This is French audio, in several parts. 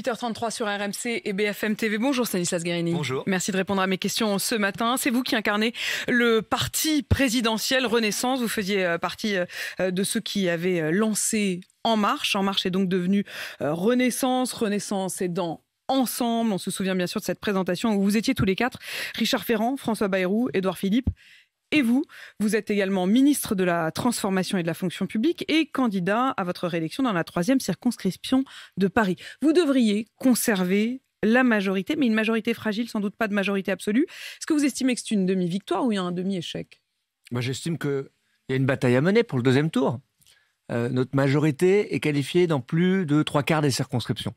8h33 sur RMC et BFM TV. Bonjour Stanislas Guerini. Bonjour. Merci de répondre à mes questions ce matin. C'est vous qui incarnez le parti présidentiel Renaissance. Vous faisiez partie de ceux qui avaient lancé En Marche. En Marche est donc devenu Renaissance. Renaissance est dans Ensemble. On se souvient bien sûr de cette présentation où vous étiez tous les quatre. Richard Ferrand, François Bayrou, Édouard Philippe. Et vous êtes également ministre de la Transformation et de la Fonction publique et candidat à votre réélection dans la 3e circonscription de Paris. Vous devriez conserver la majorité, mais une majorité fragile, sans doute pas de majorité absolue. Est-ce que vous estimez que c'est une demi-victoire ou il y a un demi-échec ? Moi, j'estime qu'il y a une bataille à mener pour le deuxième tour. Notre majorité est qualifiée dans plus de 3/4 des circonscriptions.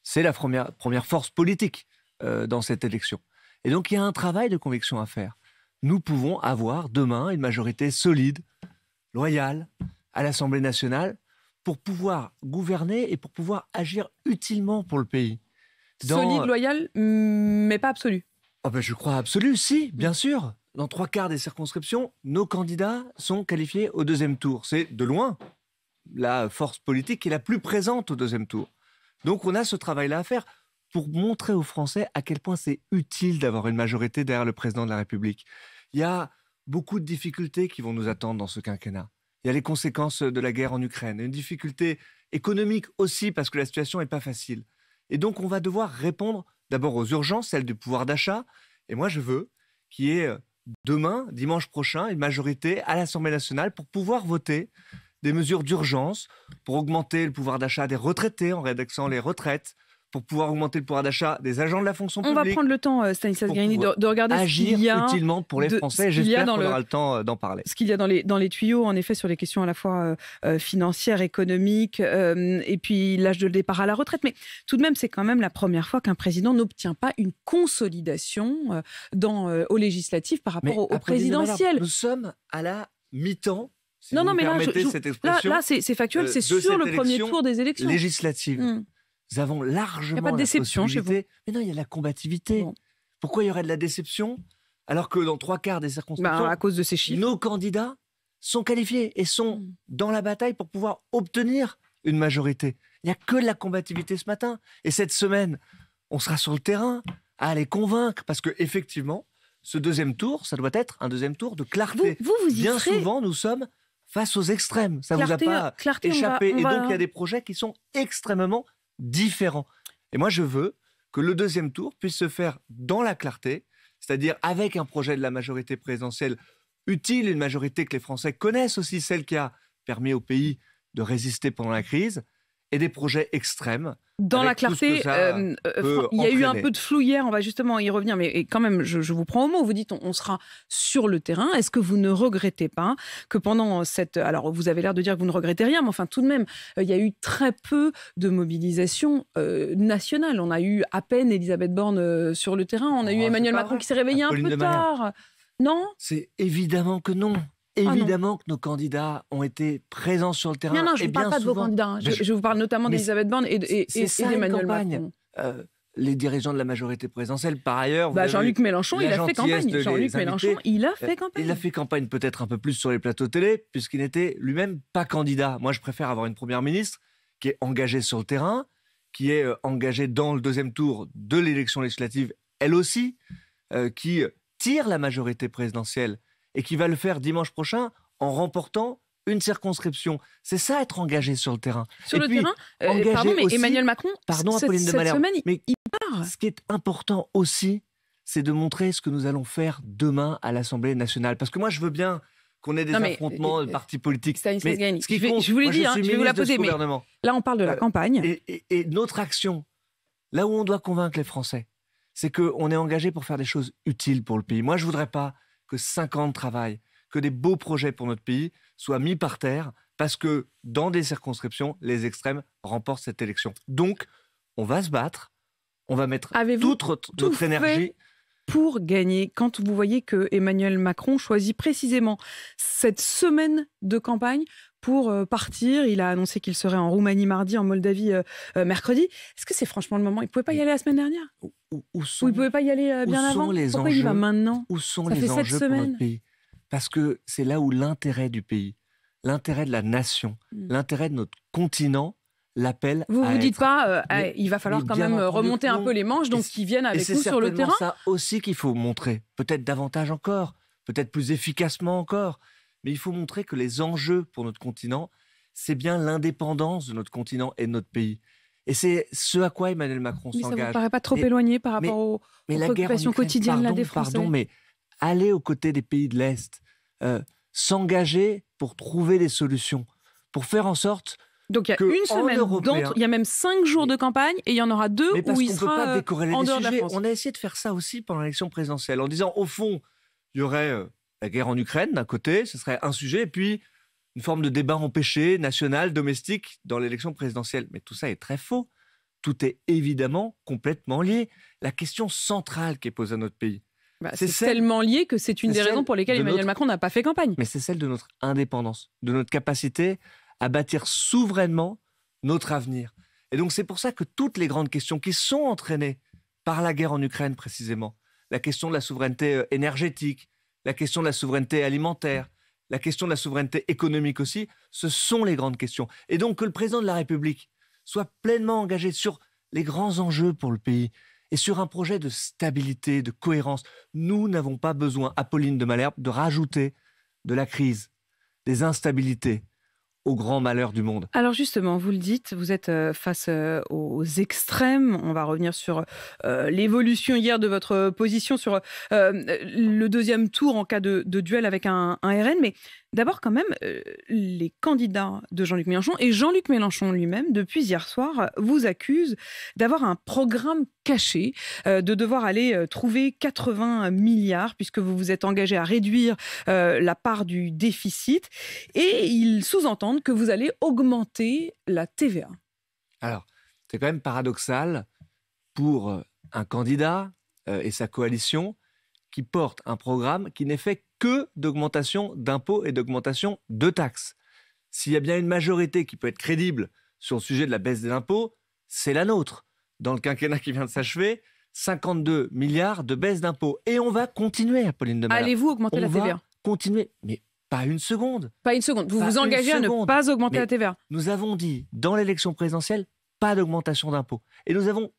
C'est la première force politique dans cette élection. Et donc, il y a un travail de conviction à faire. Nous pouvons avoir demain une majorité solide, loyale, à l'Assemblée nationale, pour pouvoir gouverner et pour pouvoir agir utilement pour le pays. Solide, loyale, mais pas absolue. Je crois absolu, si, bien sûr. Dans 3/4 des circonscriptions, nos candidats sont qualifiés au deuxième tour. C'est de loin la force politique qui est la plus présente au deuxième tour. Donc on a ce travail-là à faire pour montrer aux Français à quel point c'est utile d'avoir une majorité derrière le président de la République. Il y a beaucoup de difficultés qui vont nous attendre dans ce quinquennat. Il y a les conséquences de la guerre en Ukraine, une difficulté économique aussi parce que la situation n'est pas facile. Et donc on va devoir répondre d'abord aux urgences, celles du pouvoir d'achat. Et moi je veux qu'il y ait demain, dimanche prochain, une majorité à l'Assemblée nationale pour pouvoir voter des mesures d'urgence, pour augmenter le pouvoir d'achat des retraités en réindexant les retraites, pour pouvoir augmenter le pouvoir d'achat des agents de la fonction publique. On va prendre le temps, Stanislas Guerini, de regarder ce qu'il y a utilement pour les Français. J'espère qu'on aura le temps d'en parler. Ce qu'il y a dans les tuyaux, en effet, sur les questions à la fois financières, économiques, et puis l'âge de départ à la retraite. Mais tout de même, c'est quand même la première fois qu'un président n'obtient pas une consolidation aux législatives par rapport au présidentiel. Nous sommes à la mi-temps. Si non, vous mais permettez cette expression, là c'est factuel, c'est sur le premier tour des élections législatives. Nous avons largement. Il n'y a pas de déception chez vous. Mais non, il y a de la combativité. Bon. Pourquoi il y aurait de la déception alors que dans 3/4 des circonscriptions, à cause de ces chiffres, nos candidats sont qualifiés et sont dans la bataille pour pouvoir obtenir une majorité. Il n'y a que de la combativité ce matin. Et cette semaine, on sera sur le terrain à les convaincre parce que effectivement, ce deuxième tour, ça doit être un deuxième tour de clarté. Vous y Bien serez... souvent, nous sommes face aux extrêmes. Ça ne vous a pas échappé. Et donc, il y a des projets qui sont extrêmement différents. Et moi, je veux que le deuxième tour puisse se faire dans la clarté, c'est-à-dire avec un projet de la majorité présidentielle utile, une majorité que les Français connaissent aussi, celle qui a permis au pays de résister pendant la crise, et des projets extrêmes. Dans la clarté, il y a eu un peu de flou hier, on va justement y revenir, mais quand même, je vous prends au mot, vous dites on sera sur le terrain. Est-ce que vous ne regrettez pas que pendant cette... Alors, vous avez l'air de dire que vous ne regrettez rien, mais enfin, tout de même, il y a eu très peu de mobilisation nationale. On a eu à peine Elisabeth Borne sur le terrain, on a eu Emmanuel Macron qui s'est réveillé un peu tard. Non ? C'est évidemment que non. Évidemment que nos candidats ont été présents sur le terrain. Non, je ne vous parle pas de vos candidats. Je vous parle notamment d'Elisabeth Borne et d'Emmanuel Macron. Les dirigeants de la majorité présidentielle, par ailleurs... Jean-Luc Mélenchon, il a fait campagne. Jean-Luc Mélenchon, il a fait campagne. Il a fait campagne peut-être un peu plus sur les plateaux télé, puisqu'il n'était lui-même pas candidat. Moi, je préfère avoir une première ministre qui est engagée sur le terrain, qui est engagée dans le deuxième tour de l'élection législative, elle aussi, qui tire la majorité présidentielle et qui va le faire dimanche prochain en remportant une circonscription. C'est ça, être engagé sur le terrain. Sur le terrain, pardon, mais aussi, Emmanuel Macron, Apolline de Malherbe, semaine, mais il part. Ce qui est important aussi, c'est de montrer ce que nous allons faire demain à l'Assemblée nationale. Parce que moi, je veux bien qu'on ait des affrontements de partis politiques. Mais ce qui compte, je vous l'ai dit, je vais vous la poser, mais là, on parle de la campagne. Et notre action, là où on doit convaincre les Français, c'est qu'on est engagé pour faire des choses utiles pour le pays. Moi, je ne voudrais pas que 5 ans de travail, que des beaux projets pour notre pays soient mis par terre parce que dans des circonscriptions, les extrêmes remportent cette élection. Donc, on va se battre, on va mettre toute notre énergie pour gagner quand vous voyez que Emmanuel Macron choisit précisément cette semaine de campagne pour partir. Il a annoncé qu'il serait en Roumanie mardi, en Moldavie mercredi. Est-ce que c'est franchement le moment ? Il ne pouvait pas y aller la semaine dernière ? Ou il ne pouvait pas y aller bien avant ? Pourquoi il y va maintenant ? Où sont les enjeux pour notre pays ? Parce que c'est là où l'intérêt du pays, l'intérêt de la nation, l'intérêt de notre continent l'appel Vous à vous dites être. pas, Mais- il va falloir mais quand bien même entendu remonter que un non. peu les manches, donc qu'ils viennent Et avec c'est nous sur le certainement terrain? ça aussi qu'il faut montrer, peut-être davantage encore, peut-être plus efficacement encore. Mais il faut montrer que les enjeux pour notre continent, c'est bien l'indépendance de notre continent et de notre pays. Et c'est ce à quoi Emmanuel Macron Mais ça vous s'engage. paraît pas trop Mais- éloigné par mais- rapport Mais aux la guerre en préoccupations Ukraine, quotidiennes là, des Français? pardon, mais aller aux côtés des pays de l'Est, s'engager pour trouver des solutions, pour faire en sorte Donc il y a que, une en semaine Européen- il y a même 5 jours de campagne et il y en aura 2 Mais parce où il qu'on ne peut sera pas décorréler en des dehors de la sujets. France. On a essayé de faire ça aussi pendant l'élection présidentielle, en disant, au fond, il y aurait la guerre en Ukraine d'un côté, ce serait un sujet, et puis une forme de débat empêché, national, domestique, dans l'élection présidentielle. Mais tout ça est très faux. Tout est évidemment complètement lié. La question centrale qui est posée à notre pays, Bah, c'est c'est celle- tellement lié que c'est une c'est des raisons celle pour lesquelles de Emmanuel notre- Macron n'a pas fait campagne. mais c'est celle de notre indépendance, de notre capacité à bâtir souverainement notre avenir. Et donc c'est pour ça que toutes les grandes questions qui sont entraînées par la guerre en Ukraine précisément, la question de la souveraineté énergétique, la question de la souveraineté alimentaire, la question de la souveraineté économique aussi, ce sont les grandes questions. Et donc que le président de la République soit pleinement engagé sur les grands enjeux pour le pays et sur un projet de stabilité, de cohérence. Nous n'avons pas besoin, Apolline de Malherbe, de rajouter de la crise, des instabilités au grand malheur du monde. Alors justement, vous le dites, vous êtes face aux extrêmes. On va revenir sur l'évolution hier de votre position sur le deuxième tour en cas de duel avec un RN. Mais d'abord quand même, les candidats de Jean-Luc Mélenchon et Jean-Luc Mélenchon lui-même, depuis hier soir, vous accusent d'avoir un programme caché, de devoir aller trouver 80 milliards puisque vous vous êtes engagé à réduire la part du déficit. Et ils sous-entendent que vous allez augmenter la TVA. Alors, c'est quand même paradoxal pour un candidat et sa coalition qui porte un programme qui n'est fait que d'augmentation d'impôts et d'augmentation de taxes. S'il y a bien une majorité qui peut être crédible sur le sujet de la baisse des impôts, c'est la nôtre. Dans le quinquennat qui vient de s'achever, 52 milliards de baisse d'impôts. Et on va continuer, Apolline de Malherbe. Allez-vous augmenter On la va TVA? continuer, mais pas une seconde. Pas une seconde. Vous Pas vous une engagez à ne seconde. pas augmenter Mais la TVA. Nous avons dit, dans l'élection présidentielle, pas d'augmentation d'impôts. Et nous avons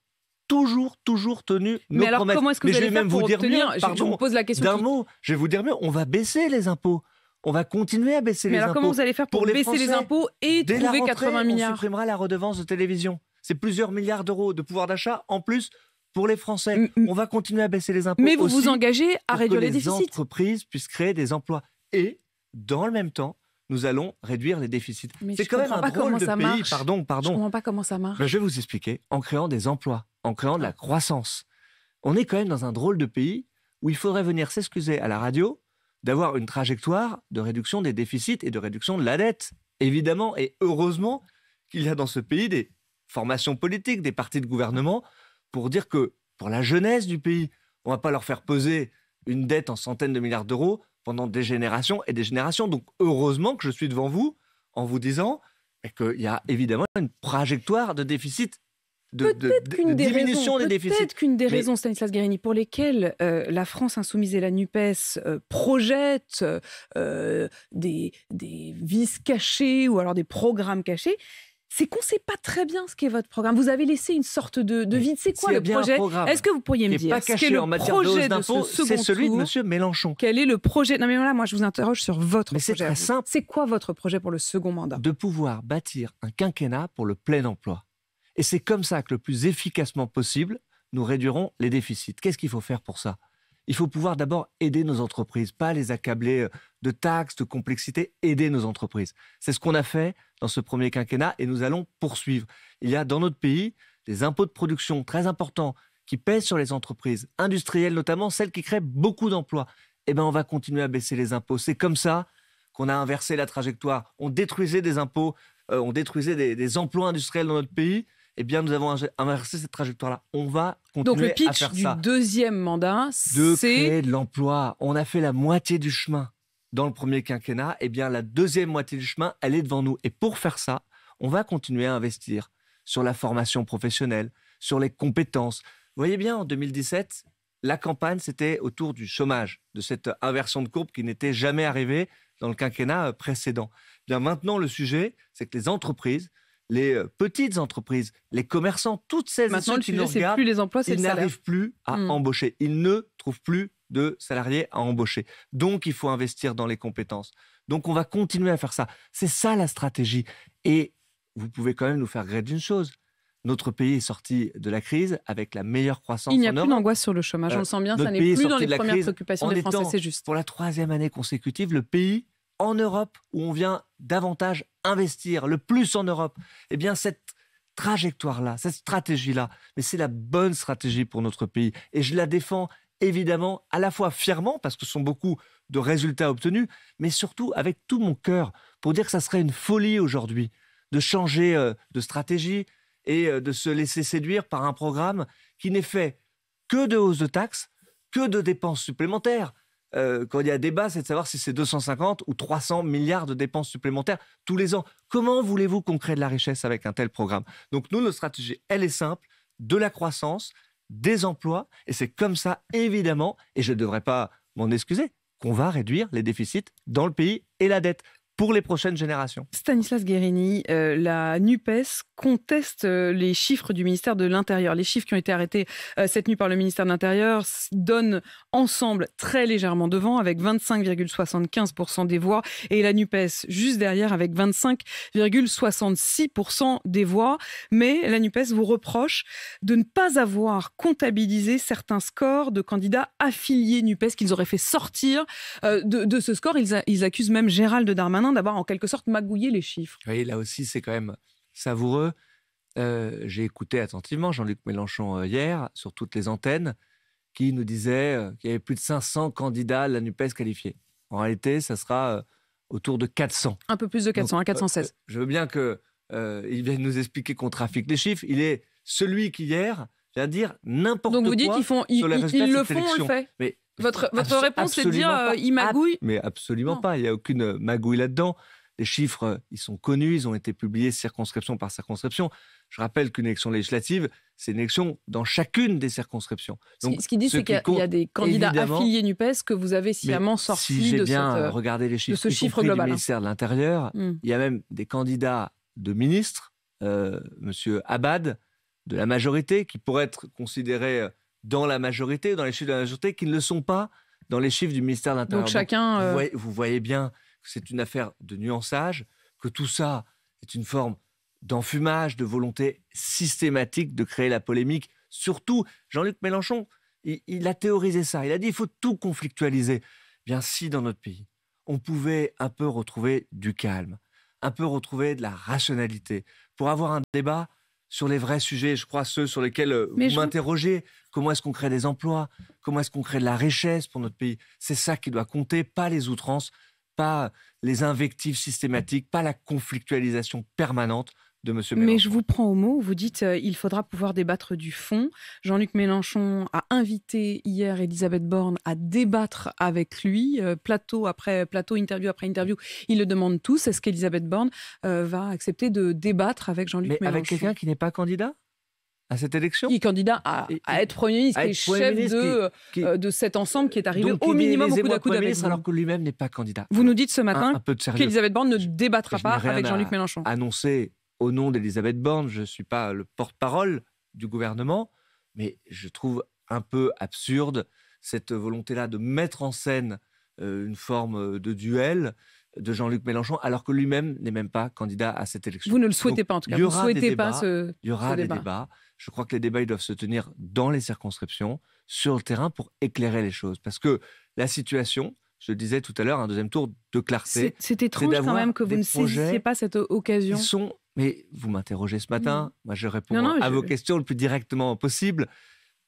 toujours tenu nos Mais alors promesses. comment est-ce que Mais vous je allez vais faire même pour vous dire obtenir mieux, je pardon, vous pose la question. d'un mot, je vais vous dire mieux, on va baisser les impôts. On va continuer à baisser Mais les alors impôts. comment vous allez faire pour les baisser les Français, impôts et dès la trouver rentrée, 80 on milliards? supprimera la redevance de télévision. C'est plusieurs milliards d'euros de pouvoir d'achat en plus pour les Français. On va continuer à baisser les impôts Mais vous aussi vous engagez à pour réduire que les déficits. les entreprises puissent créer des emplois. Et, dans le même temps, nous allons réduire les déficits. Mais C'est je quand même comprends un pas comment drôle de ça pays. marche. Pardon. Je comprends pas comment ça marche. Ben, je vais vous expliquer. En créant des emplois, en créant de la croissance. On est quand même dans un drôle de pays où il faudrait venir s'excuser à la radio d'avoir une trajectoire de réduction des déficits et de réduction de la dette. Évidemment et heureusement qu'il y a dans ce pays des formations politiques, des partis de gouvernement pour dire que pour la jeunesse du pays, on ne va pas leur faire peser une dette en centaines de milliards d'euros pendant des générations et des générations. Donc heureusement que je suis devant vous en vous disant qu'il y a évidemment une trajectoire de déficit, de diminution des déficits. Peut-être qu'une des raisons, Stanislas Guerini, pour lesquelles la France insoumise et la NUPES projettent des vices cachés ou alors des programmes cachés, c'est qu'on ne sait pas très bien ce qu'est votre programme. Vous avez laissé une sorte de vide. C'est quoi S'il y a le bien un projet? programme Est-ce que vous pourriez me qui n'est dire pas ce qu'est caché le en matière de hausse projet de d'impôts, ce c'est second celui de tour? M. Mélenchon. Quel est le projet? Non mais là, moi, je vous interroge sur votre Mais c'est projet. très simple. C'est quoi votre projet pour le second mandat? De pouvoir bâtir un quinquennat pour le plein emploi. Et c'est comme ça que le plus efficacement possible, nous réduirons les déficits. Qu'est-ce qu'il faut faire pour ça? Il faut pouvoir d'abord aider nos entreprises, pas les accabler de taxes, de complexité, aider nos entreprises. C'est ce qu'on a fait dans ce premier quinquennat et nous allons poursuivre. Il y a dans notre pays des impôts de production très importants qui pèsent sur les entreprises, industrielles notamment, celles qui créent beaucoup d'emplois. Eh bien, on va continuer à baisser les impôts. C'est comme ça qu'on a inversé la trajectoire. On détruisait des impôts, on détruisait des emplois industriels dans notre pays. Eh bien, nous avons inversé cette trajectoire-là. On va Donc continuer le à pitch faire du ça. deuxième mandat, De c'est créer de l'emploi. On a fait la moitié du chemin dans le premier quinquennat. Eh bien, la deuxième moitié du chemin, elle est devant nous. Et pour faire ça, on va continuer à investir sur la formation professionnelle, sur les compétences. Vous voyez bien, en 2017, la campagne, c'était autour du chômage, de cette inversion de courbe qui n'était jamais arrivée dans le quinquennat précédent. Bien maintenant, le sujet, c'est que les entreprises les petites entreprises, les commerçants, toutes celles et Maintenant, ceux le qui nous sujet, c'est regardent, plus les emplois, c'est ils le salaire. n'arrivent plus à embaucher. Ils ne trouvent plus de salariés à embaucher. Donc, il faut investir dans les compétences. Donc, on va continuer à faire ça. C'est ça la stratégie. Et vous pouvez quand même nous faire gré d'une chose. Notre pays est sorti de la crise avec la meilleure croissance en Il Europe. n'y a plus d'angoisse sur le chômage, on le sent bien, ça Notre n'est pays est plus dans sorti les de la premières crise préoccupations en des Français, étant, c'est juste. pour la 3e année consécutive, le pays en Europe où on vient davantage investir, le plus en Europe. Eh bien, cette trajectoire-là, cette stratégie-là, mais c'est la bonne stratégie pour notre pays. Et je la défends évidemment à la fois fièrement, parce que ce sont beaucoup de résultats obtenus, mais surtout avec tout mon cœur, pour dire que ça serait une folie aujourd'hui de changer de stratégie et de se laisser séduire par un programme qui n'est fait que de hausse de taxes, que de dépenses supplémentaires. Quand il y a débat, c'est de savoir si c'est 250 ou 300 milliards de dépenses supplémentaires tous les ans. Comment voulez-vous qu'on crée de la richesse avec un tel programme? Donc nous, notre stratégie, elle est simple, de la croissance, des emplois, et c'est comme ça, évidemment, et je ne devrais pas m'en excuser, qu'on va réduire les déficits dans le pays et la dette pour les prochaines générations. Stanislas Guerini, la NUPES conteste les chiffres du ministère de l'Intérieur. Les chiffres qui ont été arrêtés cette nuit par le ministère de l'Intérieur donnent ensemble très légèrement devant, avec 25,75% des voix, et la NUPES juste derrière avec 25,66% des voix. Mais la NUPES vous reproche de ne pas avoir comptabilisé certains scores de candidats affiliés NUPES qu'ils auraient fait sortir de ce score. Ils accusent même Gérald Darmanin d'avoir en quelque sorte magouillé les chiffres. Oui, là aussi, c'est quand même savoureux. J'ai écouté attentivement Jean-Luc Mélenchon hier, sur toutes les antennes, qui nous disait qu'il y avait plus de 500 candidats à la NUPES qualifiés. En réalité, ça sera autour de 400. Un peu plus de 400, donc, 416. Je veux bien qu'il vienne nous expliquer qu'on trafique les chiffres. Il est celui qui, hier, vient dire n'importe quoi. Donc vous dites qu'ils le font, on le fait. Mais votre réponse, c'est de dire ils magouillent? Mais absolument pas. Il n'y a aucune magouille là-dedans. Les chiffres, ils sont connus, ils ont été publiés circonscription par circonscription. Je rappelle qu'une élection législative, c'est une élection dans chacune des circonscriptions. Donc, ce qu'il dit, c'est qu'il y a des candidats affiliés NUPES que vous avez sciemment sortis si j'ai bien regardé les chiffres, de ce chiffre global. Du ministère de l'Intérieur, il y a même des candidats de ministres, Monsieur Abad, de la majorité, qui pourraient être considérés dans la majorité, dans les chiffres de la majorité, qui ne le sont pas dans les chiffres du ministère de l'Intérieur. Donc chacun... Vous voyez bien que c'est une affaire de nuançage, que tout ça est une forme d'enfumage, de volonté systématique de créer la polémique. Surtout, Jean-Luc Mélenchon, il a théorisé ça. Il a dit qu'il faut tout conflictualiser. Bien, si dans notre pays, on pouvait un peu retrouver du calme, un peu retrouver de la rationalité, pour avoir un débat sur les vrais sujets, je crois ceux sur lesquels vous m'interrogez. Comment est-ce qu'on crée des emplois? Comment est-ce qu'on crée de la richesse pour notre pays? C'est ça qui doit compter, pas les outrances, pas les invectives systématiques, pas la conflictualisation permanente de M. Mélenchon. Mais je vous prends au mot, vous dites il faudra pouvoir débattre du fond. Jean-Luc Mélenchon a invité hier Elisabeth Borne à débattre avec lui, plateau après plateau, interview après interview. Il le demande tous. Est-ce qu'Elisabeth Borne va accepter de débattre avec Jean-Luc Mélenchon? Mais avec quelqu'un qui n'est pas candidat à cette élection? Qui est candidat à être Premier ministre, qui est chef de cet ensemble qui est arrivé au minimum au coude à coude avec vous. Alors que lui-même n'est pas candidat. Vous nous dites ce matin qu'Elisabeth Borne ne débattra pas avec Jean-Luc Mélenchon. Mélenchon. Annoncé au nom d'Elisabeth Borne, je ne suis pas le porte-parole du gouvernement, mais je trouve un peu absurde cette volonté-là de mettre en scène une forme de duel de Jean-Luc Mélenchon, alors que lui-même n'est même pas candidat à cette élection. Vous ne le souhaitez pas en tout cas. Vous ne souhaitez pas ce Il y aura des débats. Je crois que les débats ils doivent se tenir dans les circonscriptions, sur le terrain, pour éclairer les choses. Parce que la situation, je le disais tout à l'heure, un deuxième tour de clarté. C'est étrange quand même que vous ne saisissiez pas cette occasion. Mais vous m'interrogez ce matin, moi je réponds à vos questions le plus directement possible,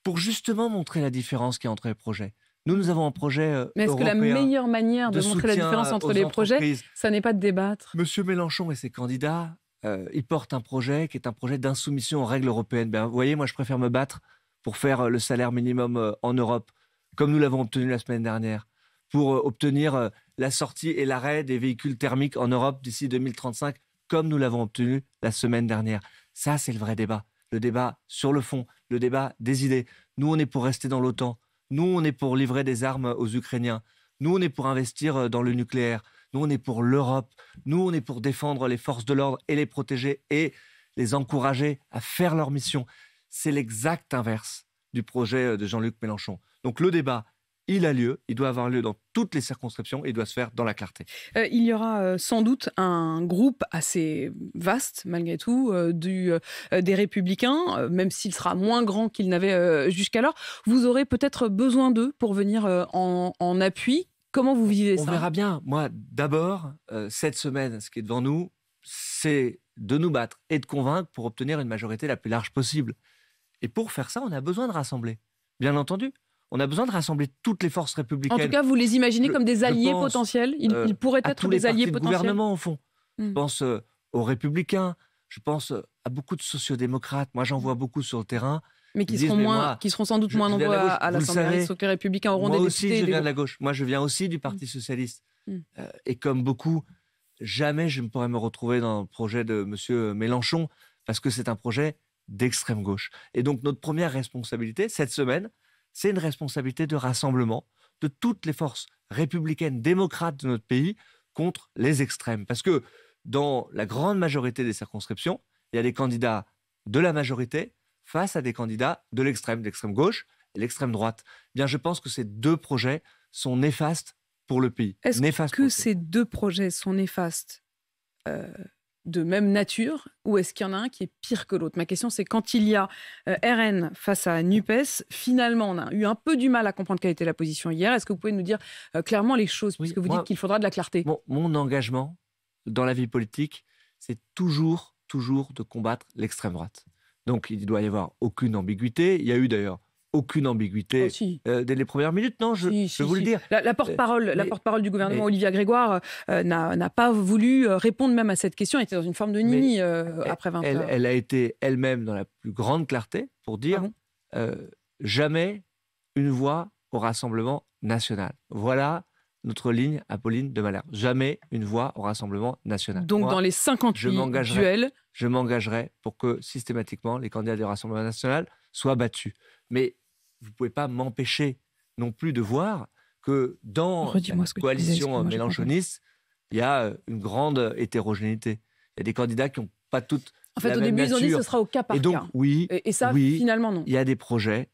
pour justement montrer la différence qu'il y a entre les projets. Nous avons un projet Mais est-ce que la meilleure manière de montrer la différence entre les projets, ça n'est pas de débattre? Monsieur Mélenchon et ses candidats, ils portent un projet qui est un projet d'insoumission aux règles européennes. Vous voyez, moi je préfère me battre pour faire le salaire minimum en Europe, comme nous l'avons obtenu la semaine dernière, pour obtenir la sortie et l'arrêt des véhicules thermiques en Europe d'ici 2035, comme nous l'avons obtenu la semaine dernière. Ça, c'est le vrai débat. Le débat sur le fond, le débat des idées. Nous, on est pour rester dans l'OTAN. Nous, on est pour livrer des armes aux Ukrainiens. Nous, on est pour investir dans le nucléaire. Nous, on est pour l'Europe. Nous, on est pour défendre les forces de l'ordre et les protéger et les encourager à faire leur mission. C'est l'exact inverse du projet de Jean-Luc Mélenchon. Donc le débat, il a lieu, il doit avoir lieu dans toutes les circonscriptions et il doit se faire dans la clarté. Il y aura sans doute un groupe assez vaste, malgré tout, des Républicains, même s'il sera moins grand qu'il n'avait jusqu'alors. Vous aurez peut-être besoin d'eux pour venir en appui. Comment vous vivez ça? On verra bien. Moi, d'abord, cette semaine, ce qui est devant nous, c'est de nous battre et de convaincre pour obtenir une majorité la plus large possible. Et pour faire ça, on a besoin de rassembler. Bien entendu, on a besoin de rassembler toutes les forces républicaines. En tout cas, vous les imaginez comme des alliés potentiels? Ils pourraient être des alliés potentiels. Gouvernement, au fond. Je pense aux Républicains, je pense à beaucoup de sociodémocrates. Moi, j'en vois beaucoup sur le terrain. Mais qui seront sans doute moins nombreux à l'Assemblée. Les Républicains auront des députés. Moi aussi, je viens de la gauche. Moi, je viens aussi du Parti socialiste. Et comme beaucoup, jamais je ne pourrais me retrouver dans le projet de M. Mélenchon, parce que c'est un projet d'extrême gauche. Et donc, notre première responsabilité, cette semaine, c'est une responsabilité de rassemblement de toutes les forces républicaines, démocrates de notre pays contre les extrêmes. Parce que dans la grande majorité des circonscriptions, il y a des candidats de la majorité face à des candidats de l'extrême gauche et l'extrême droite. Bien, je pense que ces deux projets sont néfastes pour le pays. Est-ce que ces deux projets sont néfastes de même nature, ou est-ce qu'il y en a un qui est pire que l'autre? Ma question, c'est quand il y a RN face à NUPES, finalement, on a eu un peu du mal à comprendre quelle était la position hier. Est-ce que vous pouvez nous dire clairement les choses, puisque vous dites qu'il faudra de la clarté? Mon engagement dans la vie politique, c'est toujours de combattre l'extrême droite. Donc, il ne doit y avoir aucune ambiguïté. Il y a eu d'ailleurs aucune ambiguïté dès les premières minutes. Non, je vais vous le dire. La porte-parole du gouvernement, Olivia Grégoire, n'a pas voulu répondre même à cette question. Elle était dans une forme de nini après 20 heures. Elle a été elle-même dans la plus grande clarté pour dire jamais une voix au Rassemblement national. Voilà notre ligne, Apolline de Malherbe. Jamais une voix au Rassemblement national. Donc, dans les 58 duels... Je m'engagerai pour que systématiquement les candidats du Rassemblement national soient battus. Mais vous ne pouvez pas m'empêcher non plus de voir que dans la coalition mélenchoniste, il y a une grande hétérogénéité. Il y a des candidats qui n'ont pas toutes la même au début, nature. ils ont dit que ce sera au cas par cas. Donc, et ça, finalement, non. Il y a des projets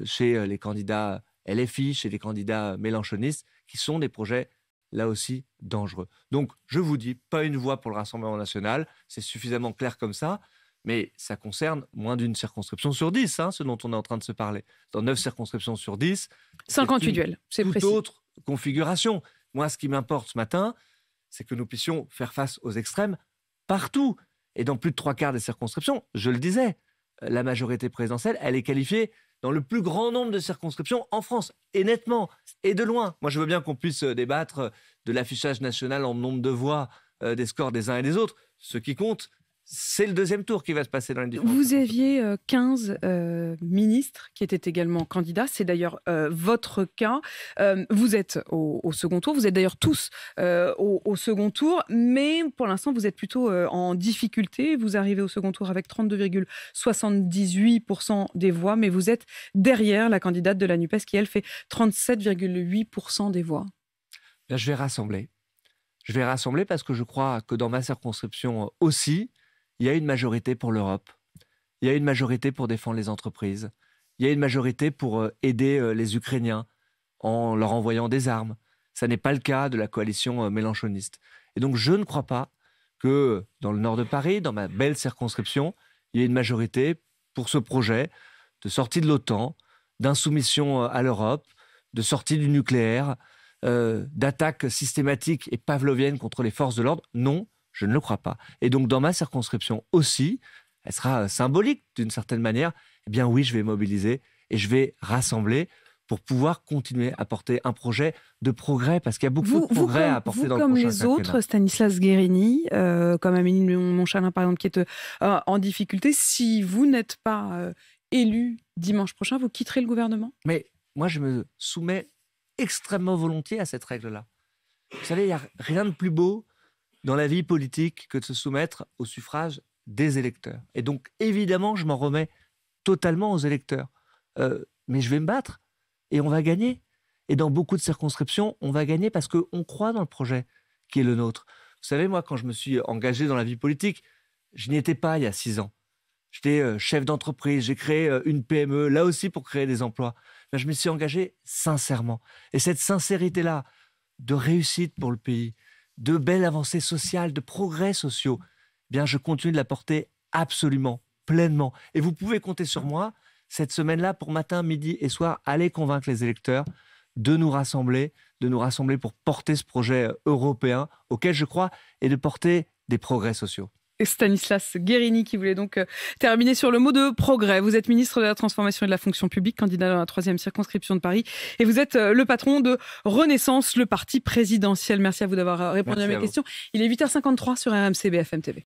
chez les candidats LFI, chez les candidats mélenchonistes, qui sont des projets là aussi dangereux. Donc, je vous dis, pas une voix pour le Rassemblement national, c'est suffisamment clair comme ça, mais ça concerne moins d'une circonscription sur 10, ce dont on est en train de se parler. Dans 9 circonscriptions sur 10, 58 duels, c'est précis. Toute autre configuration. Moi, ce qui m'importe ce matin, c'est que nous puissions faire face aux extrêmes partout. Et dans plus de 3/4 des circonscriptions, je le disais, la majorité présidentielle, elle est qualifiée dans le plus grand nombre de circonscriptions en France, et nettement, et de loin. Moi, je veux bien qu'on puisse débattre de l'affichage national en nombre de voix, des scores des uns et des autres. Ce qui compte, c'est le deuxième tour qui va se passer dans les différents. Vous aviez 15 ministres qui étaient également candidats. C'est d'ailleurs votre cas. Vous êtes au second tour. Vous êtes d'ailleurs tous au second tour. Mais pour l'instant, vous êtes plutôt en difficulté. Vous arrivez au second tour avec 32,78% des voix. Mais vous êtes derrière la candidate de la NUPES qui, elle, fait 37,8% des voix. Là, je vais rassembler. Je vais rassembler parce que je crois que dans ma circonscription aussi, il y a une majorité pour l'Europe, il y a une majorité pour défendre les entreprises, il y a une majorité pour aider les Ukrainiens en leur envoyant des armes. Ça n'est pas le cas de la coalition mélenchoniste. Et donc, je ne crois pas que dans le nord de Paris, dans ma belle circonscription, il y ait une majorité pour ce projet de sortie de l'OTAN, d'insoumission à l'Europe, de sortie du nucléaire, d'attaque systématique et pavlovienne contre les forces de l'ordre. Non, je ne le crois pas. Et donc, dans ma circonscription aussi, elle sera symbolique d'une certaine manière. Eh bien oui, je vais mobiliser et je vais rassembler pour pouvoir continuer à porter un projet de progrès, parce qu'il y a beaucoup de progrès à apporter dans le prochain quinquennat. Vous, comme les autres, Stanislas Guerini, comme Amélie Montchalin, par exemple, qui est en difficulté, si vous n'êtes pas élu dimanche prochain, vous quitterez le gouvernement? Mais moi, je me soumets extrêmement volontiers à cette règle-là. Vous savez, il n'y a rien de plus beau dans la vie politique que de se soumettre au suffrage des électeurs. Et donc, évidemment, je m'en remets totalement aux électeurs. Mais je vais me battre et on va gagner. Et dans beaucoup de circonscriptions, on va gagner parce qu'on croit dans le projet qui est le nôtre. Vous savez, moi, quand je me suis engagé dans la vie politique, je n'y étais pas il y a 6 ans. J'étais chef d'entreprise, j'ai créé une PME, là aussi pour créer des emplois. Ben, je me suis engagé sincèrement. Et cette sincérité-là, de réussite pour le pays, de belles avancées sociales, de progrès sociaux, eh bien, je continue de la porter absolument, pleinement. Et vous pouvez compter sur moi, cette semaine-là, pour matin, midi et soir, aller convaincre les électeurs de nous rassembler pour porter ce projet européen auquel je crois et de porter des progrès sociaux. Et Stanislas Guerini qui voulait donc terminer sur le mot de progrès. Vous êtes ministre de la Transformation et de la Fonction publique, candidat dans la 3e circonscription de Paris. Et vous êtes le patron de Renaissance, le parti présidentiel. Merci à vous d'avoir répondu à mes questions. Il est 8h53 sur RMC BFM TV.